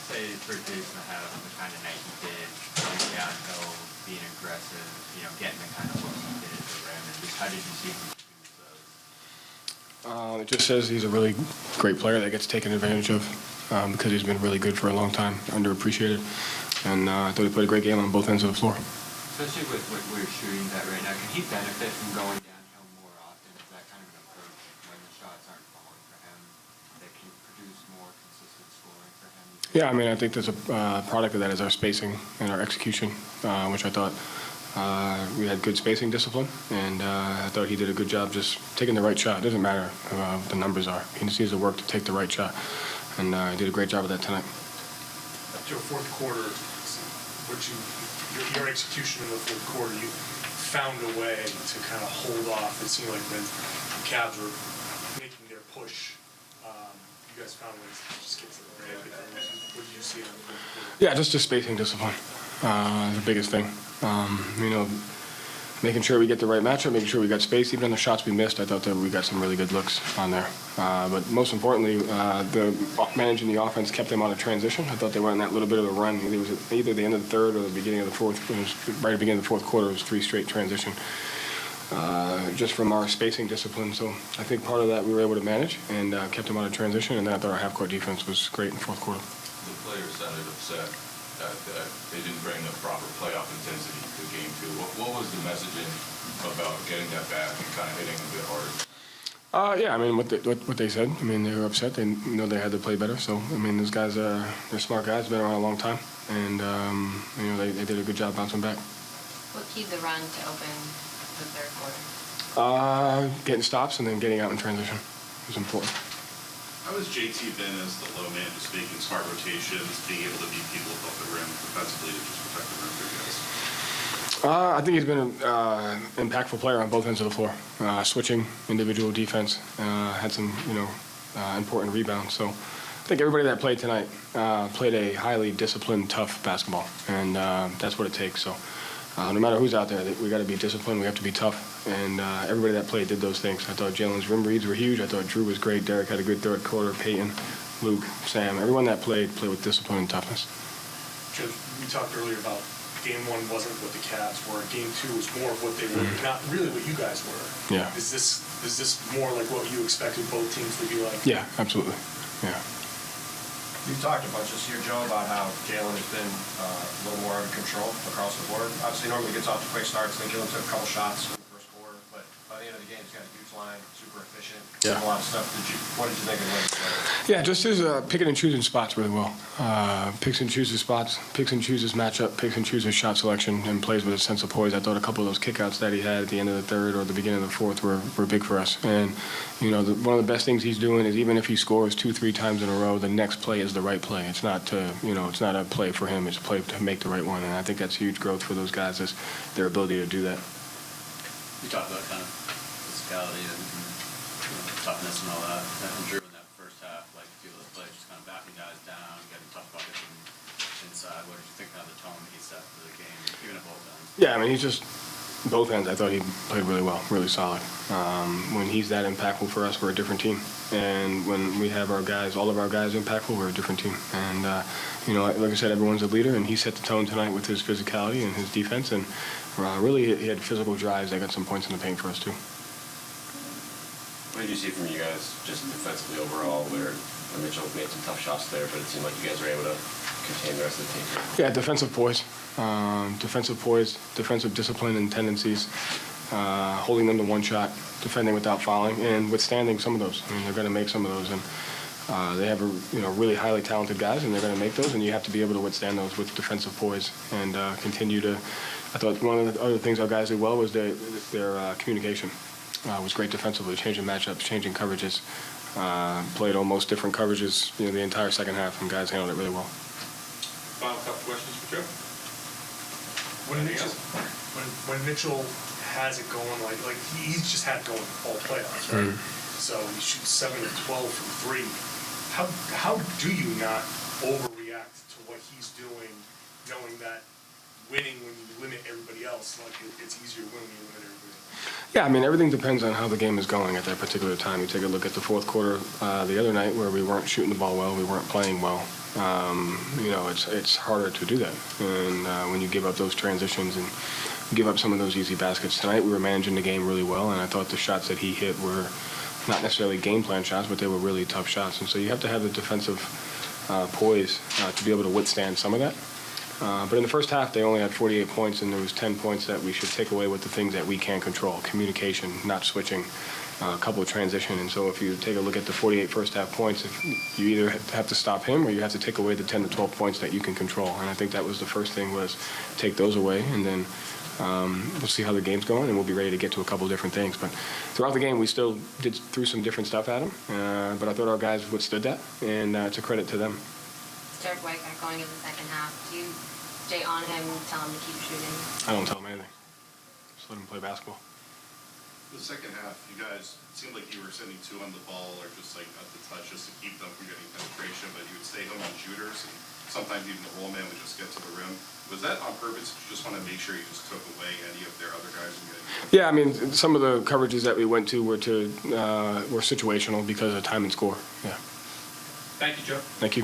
say for Jayson to have the kind of night he did, going downhill, being aggressive, getting the kind of looks he did at the rim, and just how did you see him use those? It just says he's a really great player that gets taken advantage of because he's been really good for a long time, underappreciated, and I thought he played a great game on both ends of the floor. Especially with what we're shooting at right now, can he benefit from going downhill more often? Is that kind of an approach when the shots aren't falling for him that can produce more consistent scoring for him? Yeah, I mean, I think there's a product of that is our spacing and our execution, which I thought we had good spacing discipline, and I thought he did a good job just taking the right shot. It doesn't matter what the numbers are. He just needs to work to take the right shot, and he did a great job of that tonight. After fourth quarter, your execution in the fourth quarter, you found a way to kind of hold off. It seemed like when the Cavs were making their push, you guys found ways to just get to the rim. What did you see in the fourth quarter? Yeah, just spacing discipline. The biggest thing. Making sure we get the right matchup, making sure we got space. Even on the shots we missed, I thought that we got some really good looks on there. But most importantly, managing the offense kept them out of transition. I thought they went on that little bit of a run. It was either the end of the third or the beginning of the fourth. It was right at the beginning of the fourth quarter. It was 3 straight transition. Just from our spacing discipline. So I think part of that we were able to manage and kept them out of transition. And then I thought our half-court defense was great in the fourth quarter. The players sounded upset that they didn't bring the proper playoff intensity to game 2. What was the messaging about getting that back and kind of hitting a bit harder? Yeah, I mean, what they said. I mean, they were upset. They know they had to play better. So, I mean, those guys, they're smart guys, been around a long time. And, they did a good job bouncing back. What keyed the run to open the third quarter? Getting stops and then getting out in transition was important. How has JT been as the low man, just making smart rotations, being able to beat people above the rim defensively to just protect the rim for you guys? I think he's been an impactful player on both ends of the floor. Switching individual defense, had some important rebounds. So I think everybody that played tonight played a highly disciplined, tough basketball, and that's what it takes. So no matter who's out there, we got to be disciplined. We have to be tough, and everybody that played did those things. I thought Jaylen's rim reads were huge. I thought Jrue was great. Derek had a good third quarter. Peyton, Luke, Sam, everyone that played with discipline and toughness. Judge, we talked earlier about Game 1 wasn't what the Cavs were. Game 2 was more of what they were, not really what you guys were. Yeah. Is this more like what you expected both teams to be like? Yeah, absolutely. Yeah. You've talked a bunch this year, Joe, about how Jaylen has been a little more under control across the board. Obviously, normally gets off to quick starts. I think Jaylen took a couple shots in the first quarter, but by the end of the game, he's got a huge line, super efficient, Yeah. a lot of stuff. What did you think of the win? Yeah, just his picking and choosing spots really well. Picks and chooses spots, picks and chooses matchup, picks and chooses shot selection, and plays with a sense of poise. I thought a couple of those kickouts that he had at the end of the third or the beginning of the fourth were big for us. And one of the best things he's doing is even if he scores 2-3 times in a row, the next play is the right play. It's not it's not a play for him. It's a play to make the right one. And I think that's huge growth for those guys is their ability to do that. You talked about kind of physicality and toughness and all that. And Jrue in that first half, like a few of those plays, just kind of backing guys down, getting tough buckets inside. What did you think of the tone that he set for the game, even at both ends? Yeah, I mean, he's just both ends. I thought he played really well, really solid. When he's that impactful for us, we're a different team. And when we have our guys, all of our guys impactful, we're a different team. And, like I said, everyone's a leader, and he set the tone tonight with his physicality and his defense. And really, he had physical drives that got some points in the paint for us, too. What did you see from you guys just defensively overall where Mitchell made some tough shots there, but it seemed like you guys were able to contain the rest of the team? Yeah, defensive poise, defensive discipline and tendencies, holding them to one shot, defending without fouling, and withstanding some of those. I mean, they're going to make some of those, and they have really highly talented guys, and they're going to make those, and you have to be able to withstand those with defensive poise and continue to. I thought one of the other things our guys did well was their communication. Was great defensively, changing matchups, changing coverages, played almost different coverages the entire second half, and guys handled it really well. Final couple questions for Joe. When Mitchell has it going, like he's just had it going all playoffs, right? So he shoots 7 of 12 from 3. How do you not overreact to what he's doing, knowing that winning when you limit everybody else, like it's easier to win when you limit everybody else? Yeah, I mean, everything depends on how the game is going at that particular time. You take a look at the fourth quarter the other night where we weren't shooting the ball well, we weren't playing well. you know, it's harder to do that. And when you give up those transitions and give up some of those easy baskets. Tonight we were managing the game really well, and I thought the shots that he hit were not necessarily game plan shots, but they were really tough shots. And so you have to have the defensive poise to be able to withstand some of that. But in the first half, they only had 48 points, and there was 10 points that we should take away with the things that we can control: communication, not switching, a couple of transition. And so if you take a look at the 48 first half points, if you either have to stop him or you have to take away the 10 to 12 points that you can control. And I think that was the first thing, was take those away, and then we'll see how the game's going, and we'll be ready to get to a couple of different things. But throughout the game, we still threw some different stuff at him, but I thought our guys withstood that, and it's a credit to them. Dirk White got going in the second half. Do you stay on him, tell him to keep shooting? I don't tell him anything. Just let him play basketball. The second half, you guys, it seemed like you were sending two on the ball or just like at the touch just to keep them from getting penetration, but you would stay home on shooters, and sometimes even the roll man would just get to the rim. Was that on purpose? Did you just want to make sure you just took away any of their other guys? Yeah, I mean, some of the coverages that we went to were situational because of time and score. Yeah. Thank you, Joe. Thank you.